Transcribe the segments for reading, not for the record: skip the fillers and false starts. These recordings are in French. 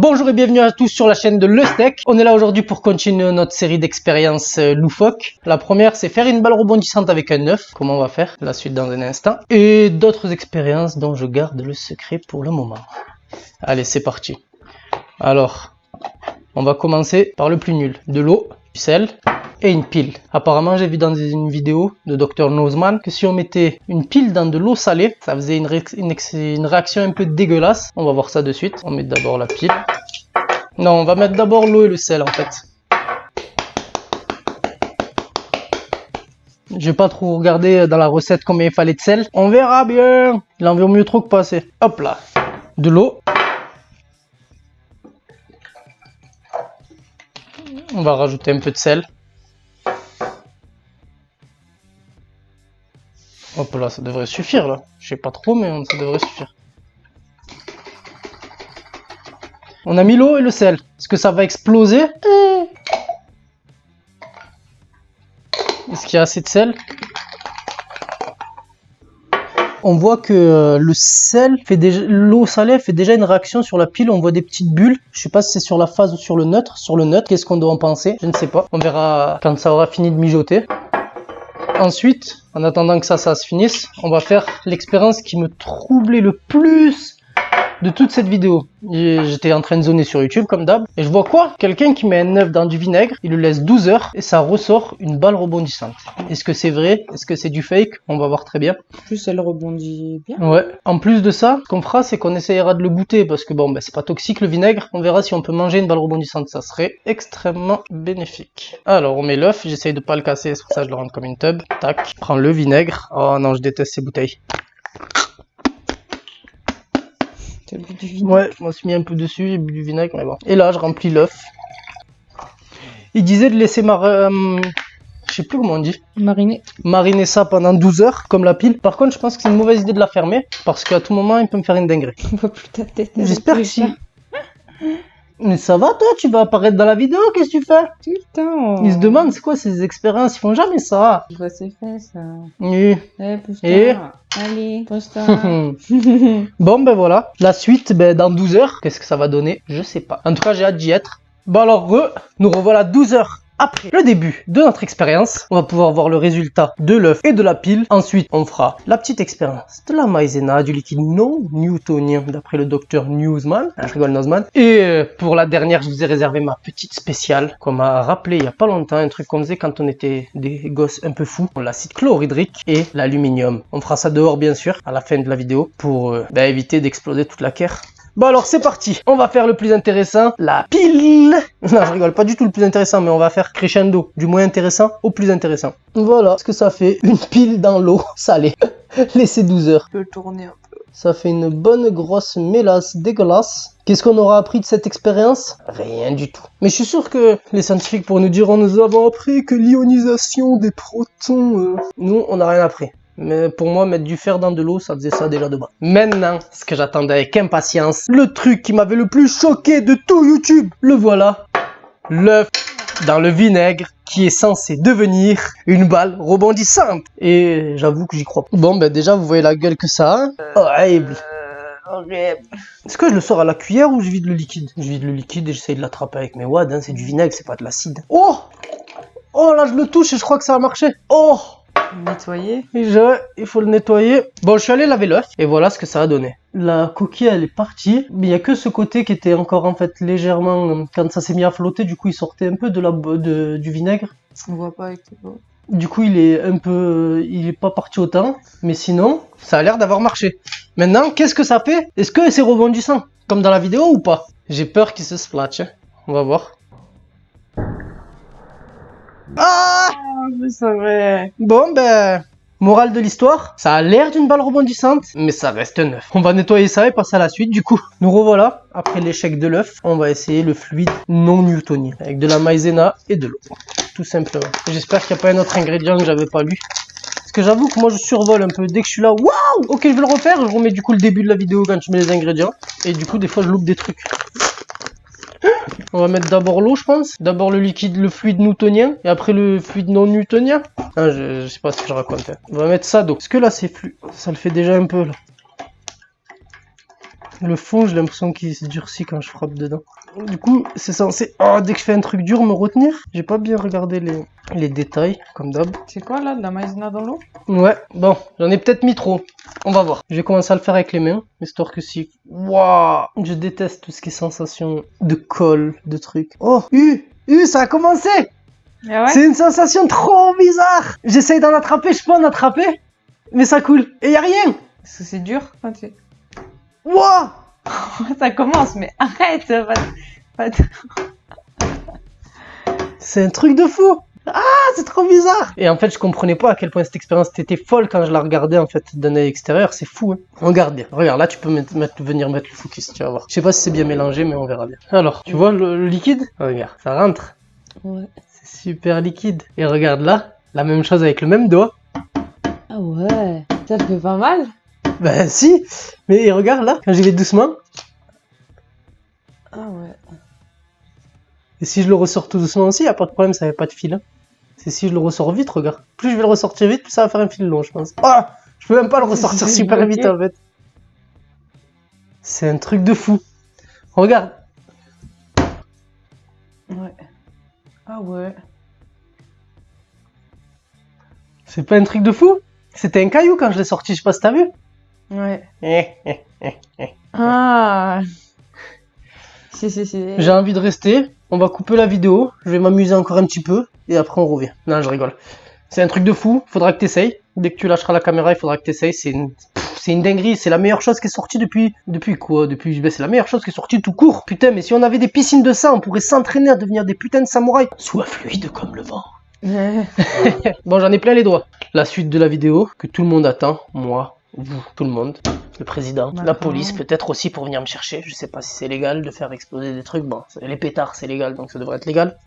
Bonjour et bienvenue à tous sur la chaîne de Le Steak. On est là aujourd'hui pour continuer notre série d'expériences loufoques. La première, c'est faire une balle rebondissante avec un œuf. Comment on va faire? La suite dans un instant. Et d'autres expériences dont je garde le secret pour le moment. Allez, c'est parti. Alors, on va commencer par le plus nul. De l'eau, du sel et une pile. Apparemment, j'ai vu dans une vidéo de Dr Nozman que si on mettait une pile dans de l'eau salée, ça faisait une réaction un peu dégueulasse. On va voir ça de suite. On met d'abord la pile. Non, on va mettre d'abord l'eau et le sel en fait. Je vais pas trop regarder dans la recette combien il fallait de sel. On verra bien. Il en vaut mieux trop que pas assez. Hop là. De l'eau. On va rajouter un peu de sel. Hop là, ça devrait suffire là. Je sais pas trop, mais ça devrait suffire. On a mis l'eau et le sel. Est-ce que ça va exploser? Est-ce qu'il y a assez de sel? On voit que le sel fait déjà, l'eau salée fait déjà une réaction sur la pile. On voit des petites bulles. Je sais pas si c'est sur la phase ou sur le neutre. Sur le neutre, qu'est-ce qu'on doit en penser? Je ne sais pas. On verra quand ça aura fini de mijoter. Ensuite, en attendant que ça se finisse, on va faire l'expérience qui me troublait le plus de toute cette vidéo. J'étais en train de zoner sur YouTube comme d'hab. Et je vois quoi? Quelqu'un qui met un œuf dans du vinaigre, il le laisse 12 heures et ça ressort une balle rebondissante. Est-ce que c'est vrai? Est-ce que c'est du fake? On va voir très bien. En plus, elle rebondit bien. Ouais. En plus de ça, ce qu'on fera, c'est qu'on essayera de le goûter parce que bon, c'est pas toxique le vinaigre. On verra si on peut manger une balle rebondissante. Ça serait extrêmement bénéfique. Alors, on met l'œuf. J'essaye de pas le casser. C'est pour ça que je le rentre comme une tub. Tac. Je prends le vinaigre. Oh non, je déteste ces bouteilles. T'as bu du vinaigre? Ouais, je m'en suis mis un peu dessus, j'ai bu du vinaigre, mais bon. Et là, je remplis l'œuf. Il disait de laisser je sais plus comment on dit. Mariner ça pendant 12 heures, comme la pile. Par contre, je pense que c'est une mauvaise idée de la fermer, parce qu'à tout moment, il peut me faire une dinguerie. On voit plus ta tête. J'espère que si. Mais ça va, toi? Tu vas apparaître dans la vidéo? Qu'est-ce que tu fais? Tout le temps. Ils se demandent, c'est quoi ces expériences? Ils font jamais ça. Je vois ses fesses, ça. Oui. Pousse-toi. Et allez, pose-toi. Bon, ben voilà. La suite, dans 12 heures. Qu'est-ce que ça va donner? Je sais pas. En tout cas, j'ai hâte d'y être. Bon alors, nous revoilà 12 heures après le début de notre expérience. On va pouvoir voir le résultat de l'œuf et de la pile. Ensuite, on fera la petite expérience de la maïzena, du liquide non newtonien, d'après le docteur Newsman. Je rigole, Nozman. Et pour la dernière, je vous ai réservé ma petite spéciale qu'on m'a rappelé il y a pas longtemps. Un truc qu'on faisait quand on était des gosses un peu fous. L'acide chlorhydrique et l'aluminium. On fera ça dehors, bien sûr, à la fin de la vidéo, pour éviter d'exploser toute la caire. Bon alors c'est parti, on va faire le plus intéressant, la pile. Non je rigole, pas du tout le plus intéressant, mais on va faire crescendo, du moins intéressant au plus intéressant. Voilà ce que ça fait, une pile dans l'eau salée, laissez 12 heures. Je peux le tourner un peu. Ça fait une bonne grosse mélasse dégueulasse. Qu'est-ce qu'on aura appris de cette expérience? Rien du tout. Mais je suis sûr que les scientifiques pourront nous dire, nous avons appris que l'ionisation des protons... Nous, on n'a rien appris. Mais pour moi, mettre du fer dans de l'eau, ça faisait ça déjà de base. Maintenant, ce que j'attendais avec impatience, le truc qui m'avait le plus choqué de tout YouTube, le voilà. L'œuf dans le vinaigre qui est censé devenir une balle rebondissante. Et j'avoue que j'y crois pas. Bon, déjà, vous voyez la gueule que ça a. Horrible. Horrible. Est-ce que je le sors à la cuillère ou je vide le liquide? Je vide le liquide et j'essaye de l'attraper avec mes wads. Hein, c'est du vinaigre, c'est pas de l'acide. Oh! Oh, là, je le touche et je crois que ça a marché. Oh! Nettoyer. Il faut le nettoyer. Bon, je suis allé laver l'œuf et voilà ce que ça a donné. La coquille, elle est partie, mais il y a que ce côté qui était encore en fait légèrement, quand ça s'est mis à flotter, du coup il sortait un peu du vinaigre. On voit pas avec tes doigts. Du coup il est pas parti autant, mais sinon ça a l'air d'avoir marché. Maintenant, qu'est-ce que ça fait? Est-ce que c'est rebondissant comme dans la vidéo ou pas? J'ai peur qu'il se splatche. On va voir. Ah! Je savais. Bon morale de l'histoire, ça a l'air d'une balle rebondissante, mais ça reste un œuf. On va nettoyer ça et passer à la suite. Du coup, nous revoilà. Après l'échec de l'œuf, on va essayer le fluide non newtonien, avec de la maïzena et de l'eau. Tout simplement. J'espère qu'il n'y a pas un autre ingrédient que j'avais pas lu. Parce que j'avoue que moi je survole un peu. Dès que je suis là, waouh! Ok, je vais le refaire. Je remets du coup le début de la vidéo quand je mets les ingrédients. Et du coup, des fois, je loupe des trucs. On va mettre d'abord l'eau, je pense. D'abord le liquide, le fluide newtonien. Et après le fluide non newtonien. Ah, je sais pas ce que je raconte. Hein. On va mettre ça d'eau. Parce que là, c'est flux. Ça le fait déjà un peu, là. Le fond, j'ai l'impression qu'il se durcit quand je frappe dedans. Du coup, c'est censé, oh, dès que je fais un truc dur, me retenir. J'ai pas bien regardé les détails, comme d'hab. C'est quoi là, de la maïzena dans l'eau? Ouais, bon, j'en ai peut-être mis trop. On va voir. Je vais commencer à le faire avec les mains, histoire que si... Waouh, je déteste tout ce qui est sensation de colle, de trucs. Oh, ça a commencé. Ah ouais? C'est une sensation trop bizarre. J'essaye d'en attraper, je peux en attraper, mais ça coule. Et y a rien. Parce que c'est dur quand tu... Waouh. Ça commence, mais arrête! C'est un truc de fou. Ah, c'est trop bizarre. Et en fait, je comprenais pas à quel point cette expérience était folle quand je la regardais en fait d'un œil extérieur. C'est fou. Hein. Regarde bien. Regarde, là, tu peux venir mettre le focus. Tu vas voir. Je sais pas si c'est bien mélangé, mais on verra bien. Alors, tu vois le liquide? Regarde, ça rentre. Ouais. C'est super liquide. Et regarde là, la même chose avec le même doigt. Ah ouais, ça fait pas mal. Ben si. Mais regarde là, quand j'y vais doucement. Ah ouais. Et si je le ressors tout doucement aussi, y a pas de problème, ça n'avait pas de fil. Hein. C'est si je le ressors vite, regarde. Plus je vais le ressortir vite, plus ça va faire un fil long, je pense. Ah, je peux même pas le ressortir super vite en fait. C'est un truc de fou. Regarde. Ouais. Ah ouais. C'est pas un truc de fou? C'était un caillou quand je l'ai sorti, je sais pas si t'as vu. Ouais. Ah. Si. J'ai envie de rester. On va couper la vidéo. Je vais m'amuser encore un petit peu. Et après on revient. Non, je rigole. C'est un truc de fou. Faudra que t'essayes. Dès que tu lâcheras la caméra, il faudra que t'essayes. C'est une dinguerie. C'est la meilleure chose qui est sortie depuis quoi? C'est la meilleure chose qui est sortie tout court. Putain, mais si on avait des piscines de ça, on pourrait s'entraîner à devenir des putains de samouraïs. Sois fluide comme le vent. Bon, j'en ai plein les doigts. La suite de la vidéo que tout le monde attend. Moi, vous, tout le monde. Le président, la police peut-être aussi pour venir me chercher. Je sais pas si c'est légal de faire exploser des trucs. Bon, les pétards c'est légal donc ça devrait être légal.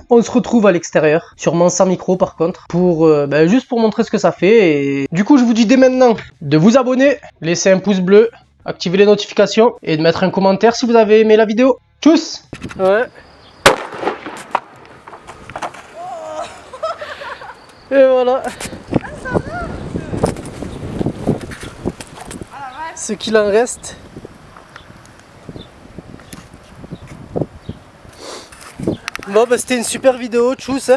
On se retrouve à l'extérieur, sûrement sans micro par contre, pour juste pour montrer ce que ça fait. Et du coup je vous dis dès maintenant de vous abonner, laisser un pouce bleu, activer les notifications et de mettre un commentaire si vous avez aimé la vidéo. Tchuss. Ouais. Et voilà. Ce qu'il en reste. Bon bah c'était une super vidéo, tchuss.